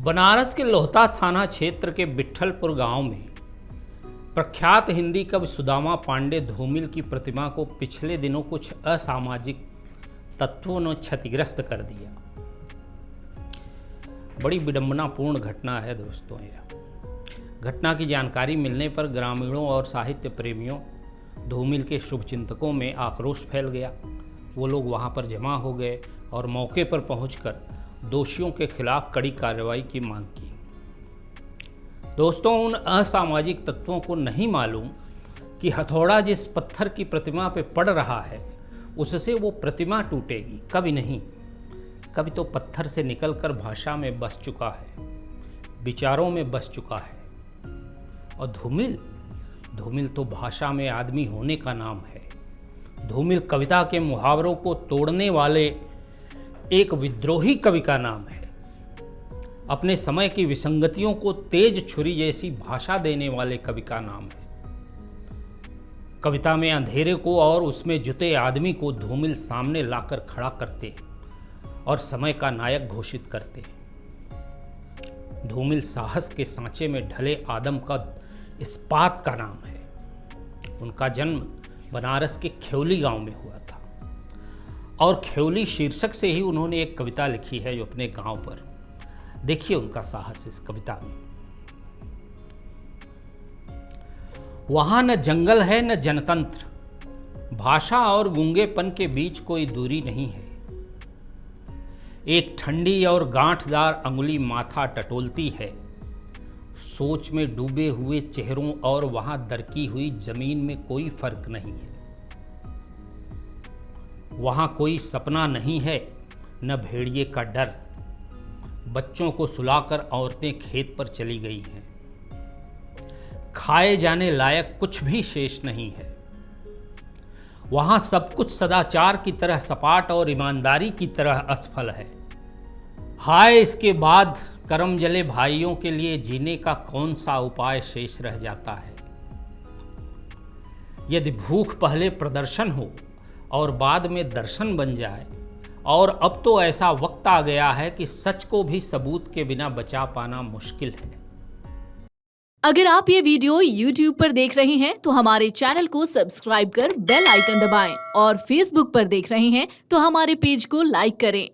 बनारस के लोहता थाना क्षेत्र के विट्ठलपुर गांव में प्रख्यात हिंदी कवि सुदामा पांडे धूमिल की प्रतिमा को पिछले दिनों कुछ असामाजिक तत्वों ने क्षतिग्रस्त कर दिया। बड़ी विडंबनापूर्ण घटना है दोस्तों। यह घटना की जानकारी मिलने पर ग्रामीणों और साहित्य प्रेमियों धूमिल के शुभचिंतकों में आक्रोश फैल गया। वो लोग वहां पर जमा हो गए और मौके पर पहुंचकर दोषियों के खिलाफ कड़ी कार्रवाई की मांग की। दोस्तों, उन असामाजिक तत्वों को नहीं मालूम कि हथौड़ा जिस पत्थर की प्रतिमा पे पड़ रहा है उससे वो प्रतिमा टूटेगी, कभी नहीं। कभी तो पत्थर से निकलकर भाषा में बस चुका है, विचारों में बस चुका है। और धूमिल तो भाषा में आदमी होने का नाम है। धूमिल कविता के मुहावरों को तोड़ने वाले एक विद्रोही कवि का नाम है। अपने समय की विसंगतियों को तेज छुरी जैसी भाषा देने वाले कवि का नाम है। कविता में अंधेरे को और उसमें जुटे आदमी को धूमिल सामने लाकर खड़ा करते और समय का नायक घोषित करते। धूमिल साहस के सांचे में ढले आदम का इस्पात का नाम है। उनका जन्म बनारस के खेवली गांव में हुआ था और खेवली शीर्षक से ही उन्होंने एक कविता लिखी है जो अपने गांव पर। देखिए उनका साहस इस कविता में। वहां न जंगल है न जनतंत्र, भाषा और गूंगेपन के बीच कोई दूरी नहीं है। एक ठंडी और गांठदार अंगुली माथा टटोलती है। सोच में डूबे हुए चेहरों और वहां दरकी हुई जमीन में कोई फर्क नहीं है। वहां कोई सपना नहीं है न भेड़िए का डर। बच्चों को सुलाकर औरतें खेत पर चली गई हैं। खाए जाने लायक कुछ भी शेष नहीं है। वहां सब कुछ सदाचार की तरह सपाट और ईमानदारी की तरह असफल है। हाय, इसके बाद करम जले भाइयों के लिए जीने का कौन सा उपाय शेष रह जाता है। यदि भूख पहले प्रदर्शन हो और बाद में दर्शन बन जाए, और अब तो ऐसा वक्त आ गया है कि सच को भी सबूत के बिना बचा पाना मुश्किल है। अगर आप ये वीडियो YouTube पर देख रहे हैं तो हमारे चैनल को सब्सक्राइब कर बेल आइकन दबाएं, और Facebook पर देख रहे हैं तो हमारे पेज को लाइक करें।